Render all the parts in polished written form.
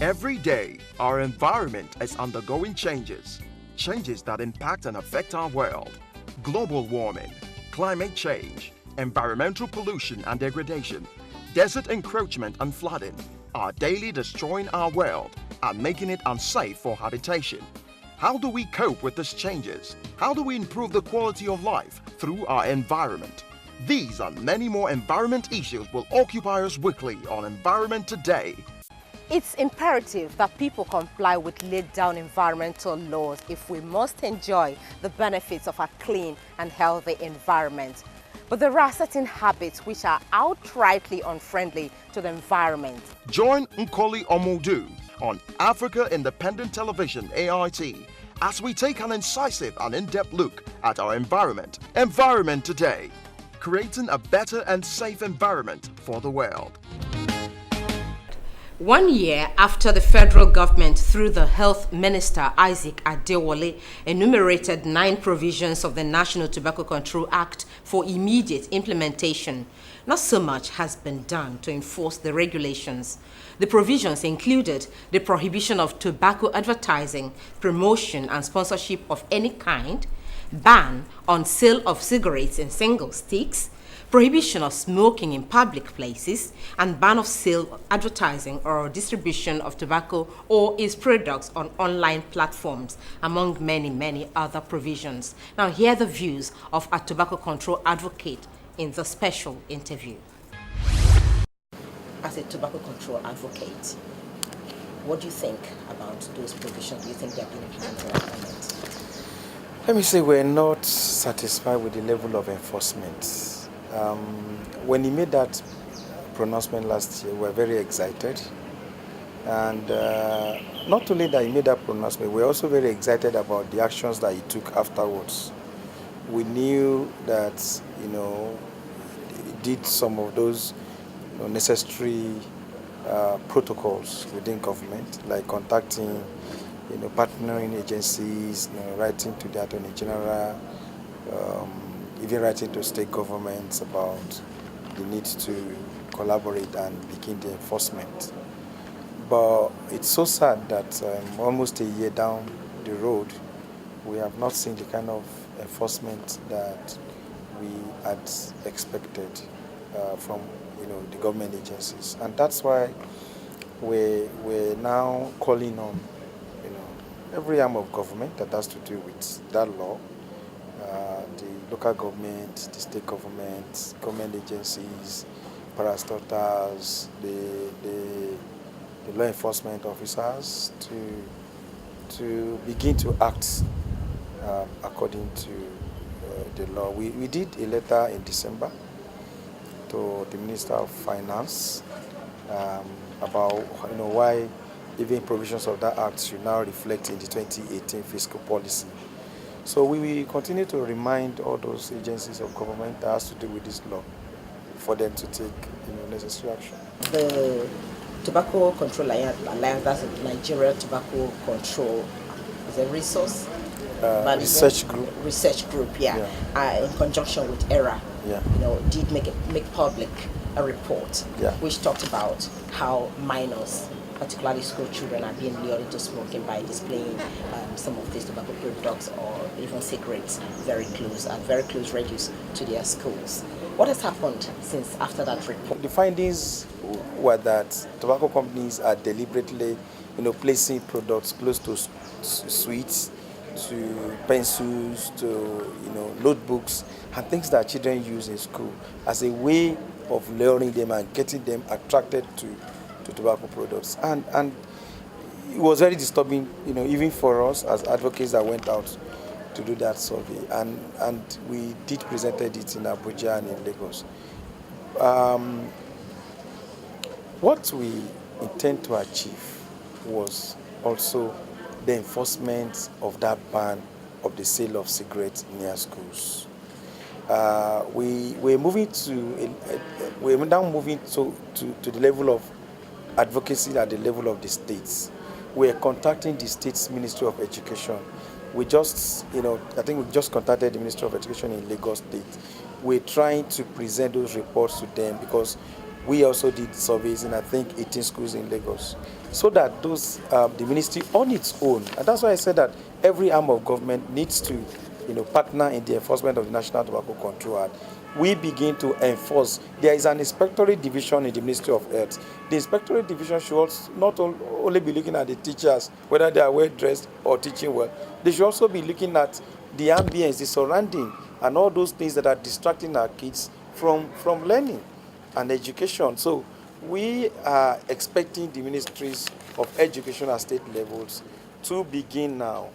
Every day, our environment is undergoing changes that impact and affect our world. Global warming, climate change, environmental pollution and degradation, desert encroachment and flooding are daily destroying our world and making it unsafe for habitation. How do we cope with these changes? How do we improve the quality of life through our environment? These and many more environment issues will occupy us weekly on Environment Today. It's imperative that people comply with laid down environmental laws if we must enjoy the benefits of a clean and healthy environment. But there are certain habits which are outrightly unfriendly to the environment. Join Nkoli Omodu on Africa Independent Television AIT as we take an incisive and in-depth look at our environment. Environment Today, creating a better and safe environment for the world. 1 year after the federal government, through the Health Minister Isaac Adewale, enumerated 9 provisions of the National Tobacco Control Act for immediate implementation, not so much has been done to enforce the regulations. The provisions included the prohibition of tobacco advertising, promotion, and sponsorship of any kind, ban on sale of cigarettes in single sticks, prohibition of smoking in public places, and ban of sale, advertising, or distribution of tobacco or its products on online platforms, among many other provisions. Now, hear the views of a tobacco control advocate in the special interview. As a tobacco control advocate, what do you think about those provisions? Do you think they are being implemented at the moment? Let me say we're not satisfied with the level of enforcement. When he made that pronouncement last year, we were very excited. And not only that he made that pronouncement, we were also very excited about the actions that he took afterwards. We knew that, he did some of those necessary protocols within government, like contacting, partnering agencies, writing to the Attorney General, even writing to state governments about the need to collaborate and begin the enforcement. But it's so sad that almost a year down the road, we have not seen the kind of enforcement that we had expected from the government agencies. And that's why we're now calling on every arm of government that has to do with that law, the local government, the state government, government agencies, parastatals, the law enforcement officers to begin to act according to the law. We did a letter in December to the Minister of Finance about why even provisions of that act should now reflect in the 2018 fiscal policy. So we will continue to remind all those agencies of government that has to do with this law for them to take necessary action. The Tobacco Control Alliance, that's Nigeria Tobacco Control, is a resource research group. Research group, in conjunction with ERA, did make public a report, which talked about how minors, particularly school children, are being lured into smoking by displaying some of these tobacco products or even cigarettes very close radius to their schools. What has happened since after that report? The findings were that tobacco companies are deliberately, placing products close to sweets, to pencils, to notebooks, and things that children use in school as a way of luring them and getting them attracted to tobacco products. And it was very disturbing, even for us as advocates that went out to do that survey. And we did presented it in Abuja and in Lagos. What we intend to achieve was also the enforcement of that ban of the sale of cigarettes near schools. We're now moving to the level of advocacy at the level of the states. We're contacting the state's Ministry of Education. We just, I think we just contacted the Ministry of Education in Lagos State. We're trying to present those reports to them because We also did surveys in, I think, 18 schools in Lagos, so that the ministry on its own, and that's why I said that every arm of government needs to, partner in the enforcement of the National Tobacco Control Act. We begin to enforce. There is an inspectorate division in the Ministry of Health. The inspectorate division should also not only be looking at the teachers, whether they are well dressed or teaching well. They should also be looking at the ambience, the surrounding, and all those things that are distracting our kids from learning and education. So we are expecting the ministries of education at state levels to begin now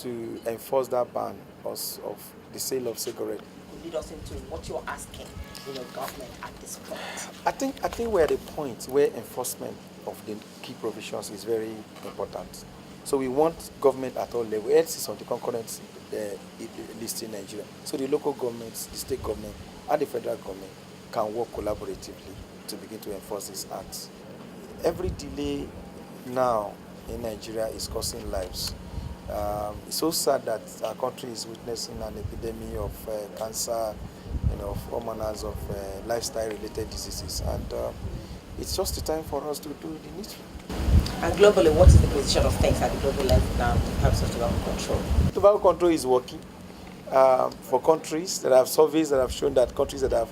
to enforce that ban of the sale of cigarettes. Lead us into what you're asking, government at this point. I think we're at a point where enforcement of the key provisions is very important. So we want government at all levels. Health is on the concurrent list in Nigeria. So the local governments, the state government, and the federal government can work collaboratively to begin to enforce these acts. Every delay now in Nigeria is costing lives. It's so sad that our country is witnessing an epidemic of cancer, of all manners of lifestyle-related diseases, and it's just the time for us to do the needful. And globally, what is the position of things at the global level now in terms of tobacco control? Tobacco control is working for countries that have surveys that have shown that countries that have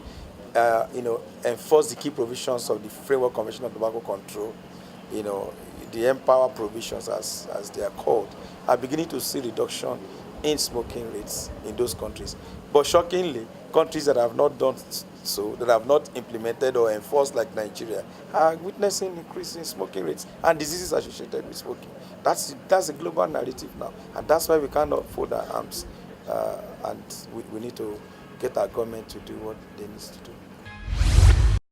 enforced the key provisions of the Framework Convention on Tobacco Control, the Empower provisions as they are called, are beginning to see reduction in smoking rates in those countries. But shockingly, countries that have not done so, that have not implemented or enforced like Nigeria, are witnessing increase in smoking rates and diseases associated with smoking. That's a global narrative now, and that's why we cannot fold our arms, and we need to get our government to do what they need to do.